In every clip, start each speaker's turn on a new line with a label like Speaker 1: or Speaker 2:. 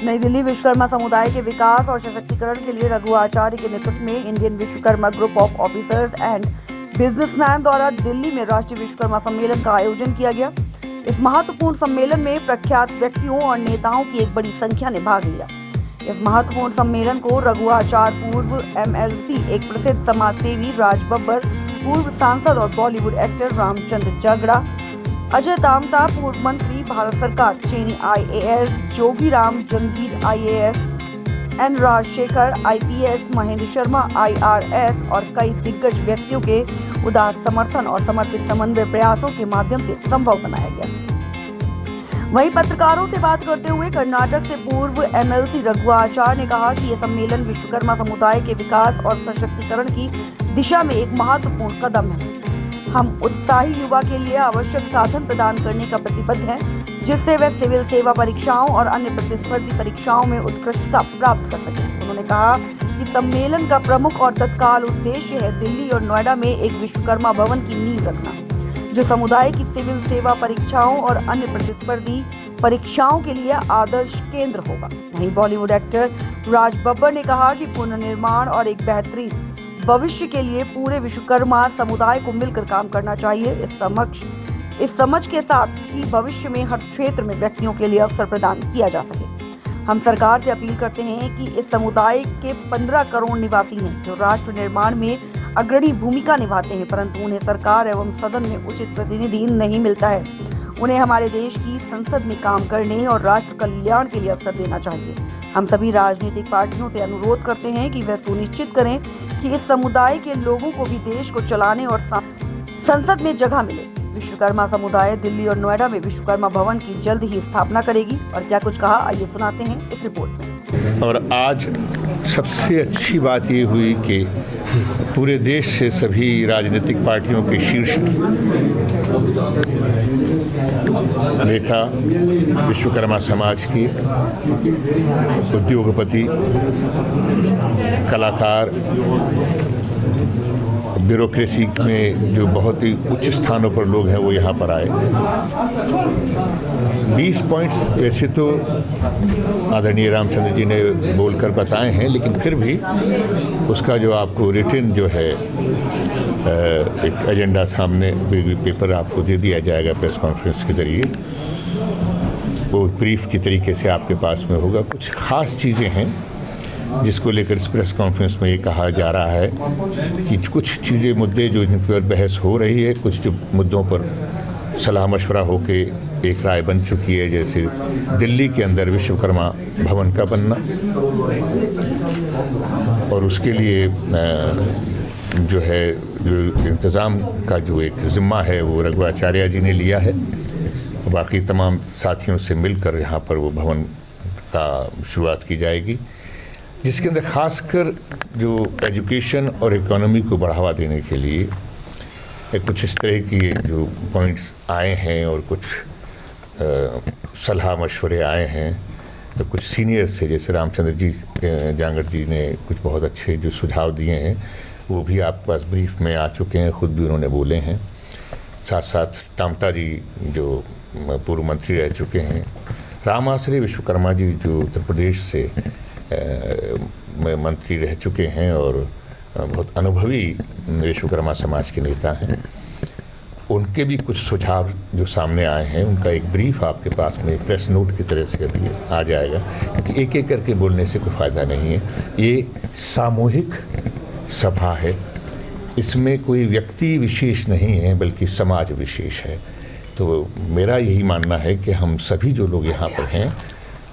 Speaker 1: नई दिल्ली विश्वकर्मा समुदाय के विकास और सशक्तिकरण के लिए रघु आचार्य के नेतृत्व में Indian Vishwakarma group of officers and businessman द्वारा दिल्ली में राष्ट्रीय विश्वकर्मा सम्मेलन का आयोजन किया गया। इस महत्वपूर्ण सम्मेलन में प्रख्यात व्यक्तियों और नेताओं की एक बड़ी संख्या ने भाग लिया। इस महत्वपूर्ण सम्मेलन को रघु आचार्य पूर्व MLC, एक प्रसिद्ध समाजसेवी राज बब्बर, पूर्व सांसद और बॉलीवुड एक्टर रामचंद्र जागड़ा, अजय तामता, पूर्व मंत्री भारत सरकार, चेनी IAS, Jogiram Jangir IAS, N Rajshekhar IPS, Mahendra Sharma IRS और कई दिग्गज व्यक्तियों के उदार समर्थन और समर्पित समन्वय प्रयासों के माध्यम से संभव बनाया गया। वहीं पत्रकारों से बात करते हुए कर्नाटक से पूर्व MLC रघु आचार्य ने कहा कि यह सम्मेलन विश्वकर्मा समुदाय के विकास और सशक्तिकरण की दिशा में एक महत्वपूर्ण कदम है। हम उत्साही युवा के लिए आवश्यक साधन प्रदान करने का प्रतिबद्ध हैं, जिससे वे सिविल सेवा परीक्षाओं और अन्य प्रतिस्पर्धी परीक्षाओं में उत्कृष्टता प्राप्त कर सकें। उन्होंने कहा कि सम्मेलन का प्रमुख और तत्काल उद्देश्य है दिल्ली और नोएडा में एक विश्वकर्मा भवन की नींव रखना, जो समुदाय की सिविल सेवा परीक्षाओं और अन्य प्रतिस्पर्धी परीक्षाओं के लिए आदर्श केंद्र होगा। वहीं बॉलीवुड एक्टर राज बब्बर ने कहा कि पुनर्निर्माण और एक बेहतरीन भविष्य के लिए पूरे विश्वकर्मा समुदाय को मिलकर काम करना चाहिए। इस समझ के साथ ही भविष्य में हर क्षेत्र में व्यक्तियों के लिए अवसर प्रदान किया जा सके। हम सरकार से अपील करते हैं कि इस समुदाय के 15 करोड़ निवासी हैं, जो राष्ट्र निर्माण में अग्रणी भूमिका निभाते हैं, परंतु उन्हें सरकार एवं सदन में उचित प्रतिनिधि नहीं मिलता है। उन्हें हमारे देश की संसद में काम करने और राष्ट्र कल्याण के लिए अवसर देना चाहिए। हम सभी राजनीतिक पार्टियों से अनुरोध करते हैं कि वह सुनिश्चित करें कि इस समुदाय के लोगों को भी देश को चलाने और संसद में जगह मिले। विश्वकर्मा समुदाय दिल्ली और नोएडा में विश्वकर्मा भवन की जल्द ही स्थापना करेगी। और क्या कुछ कहा, आइए सुनाते हैं इस रिपोर्ट में।
Speaker 2: और आज सबसे अच्छी बात ये हुई कि पूरे देश से सभी राजनीतिक पार्टियों के शीर्ष नेता, विश्वकर्मा समाज की, उद्योगपति, कलाकार, ब्यूरोक्रेसी में जो बहुत ही उच्च स्थानों पर लोग हैं वो यहाँ पर आए। 20 पॉइंट्स वैसे तो आदरणीय रामचंद्र जी ने बोलकर बताए हैं, लेकिन फिर भी उसका जो आपको रिटन जो है एक एजेंडा सामने पेपर आपको दे दिया जाएगा प्रेस कॉन्फ्रेंस के ज़रिए। वो ब्रीफ की तरीके से आपके पास में होगा। कुछ ख़ास चीज़ें हैं जिसको लेकर इस प्रेस कॉन्फ्रेंस में ये कहा जा रहा है कि कुछ चीज़ें, मुद्दे जो जिन पर बहस हो रही है, कुछ जो मुद्दों पर सलाह मशवरा होके एक राय बन चुकी है, जैसे दिल्ली के अंदर विश्वकर्मा भवन का बनना, और उसके लिए जो इंतज़ाम का जो एक ज़िम्मा है वो रघु आचार्य जी ने लिया है। बाकी तमाम साथियों से मिलकर यहाँ पर वो भवन का शुरुआत की जाएगी, जिसके अंदर खासकर जो एजुकेशन और इकोनॉमी को बढ़ावा देने के लिए कुछ इस तरह की जो पॉइंट्स आए हैं और कुछ सलाह मशवरे आए हैं। तो कुछ सीनियर से, जैसे रामचंद्र जी जांगड़ जी ने कुछ बहुत अच्छे जो सुझाव दिए हैं, वो भी आपके पास ब्रीफ में आ चुके हैं, ख़ुद भी उन्होंने बोले हैं। साथ साथ तामता जी जो पूर्व मंत्री रह चुके हैं, राम आश्रय विश्वकर्मा जी जो उत्तर प्रदेश से मंत्री रह चुके हैं और बहुत अनुभवी विश्वकर्मा समाज के नेता हैं, उनके भी कुछ सुझाव जो सामने आए हैं, उनका एक ब्रीफ आपके पास में प्रेस नोट की तरह से अभी आ जाएगा, क्योंकि एक एक करके बोलने से कोई फ़ायदा नहीं है। ये सामूहिक सभा है, इसमें कोई व्यक्ति विशेष नहीं है बल्कि समाज विशेष है। तो मेरा यही मानना है कि हम सभी जो लोग यहाँ पर हैं,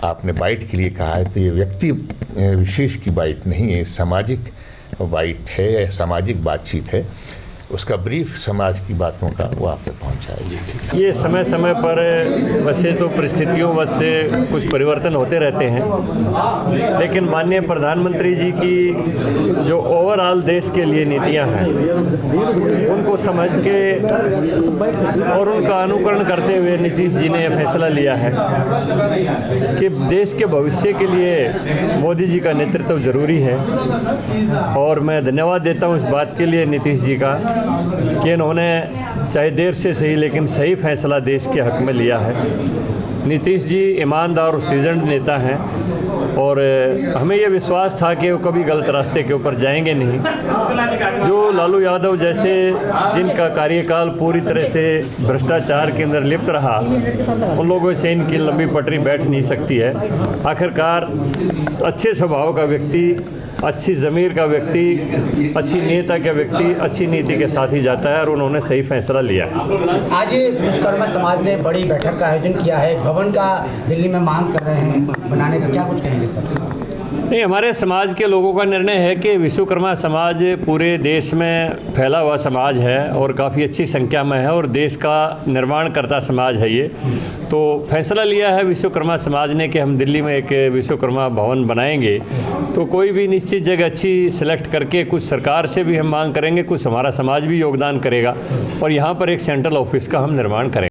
Speaker 2: आपने बाइट के लिए कहा है, तो ये व्यक्ति विशेष की बाइट नहीं है, सामाजिक बाइट है, सामाजिक बातचीत है। उसका ब्रीफ समाज की बातों का वो आप तक पहुँचाएगी।
Speaker 3: ये समय समय पर वैसे तो परिस्थितियों वश से कुछ परिवर्तन होते रहते हैं, लेकिन माननीय प्रधानमंत्री जी की जो ओवरऑल देश के लिए नीतियां हैं, उनको समझ के और उनका अनुकरण करते हुए नीतीश जी ने फैसला लिया है कि देश के भविष्य के लिए मोदी जी का नेतृत्व जरूरी है। और मैं धन्यवाद देता हूँ इस बात के लिए नीतीश जी का कि इन्होंने चाहे देर से सही लेकिन सही फैसला देश के हक में लिया है। नीतीश जी ईमानदार और सीजन्ड नेता हैं और हमें ये विश्वास था कि वो कभी गलत रास्ते के ऊपर जाएंगे नहीं। जो लालू यादव जैसे जिनका कार्यकाल पूरी तरह से भ्रष्टाचार के अंदर लिप्त रहा, उन लोगों से इनकी लंबी पटरी बैठ नहीं सकती है। आखिरकार अच्छे स्वभाव का व्यक्ति, अच्छी ज़मीर का व्यक्ति, अच्छी नेता का व्यक्ति अच्छी नीति के साथ ही जाता है और उन्होंने सही फैसला लिया।
Speaker 4: आज विश्वकर्मा समाज ने बड़ी बैठक का आयोजन किया है, भवन का दिल्ली में मांग कर रहे हैं बनाने का, क्या कुछ कहेंगे सर?
Speaker 3: नहीं, हमारे समाज के लोगों का निर्णय है कि विश्वकर्मा समाज पूरे देश में फैला हुआ समाज है और काफ़ी अच्छी संख्या में है और देश का निर्माण करता समाज है ये। तो फैसला लिया है विश्वकर्मा समाज ने कि हम दिल्ली में एक विश्वकर्मा भवन बनाएंगे। तो कोई भी निश्चित जगह अच्छी सिलेक्ट करके कुछ सरकार से भी हम मांग करेंगे, कुछ हमारा समाज भी योगदान करेगा और यहाँ पर एक सेंट्रल ऑफिस का हम निर्माण करेंगे।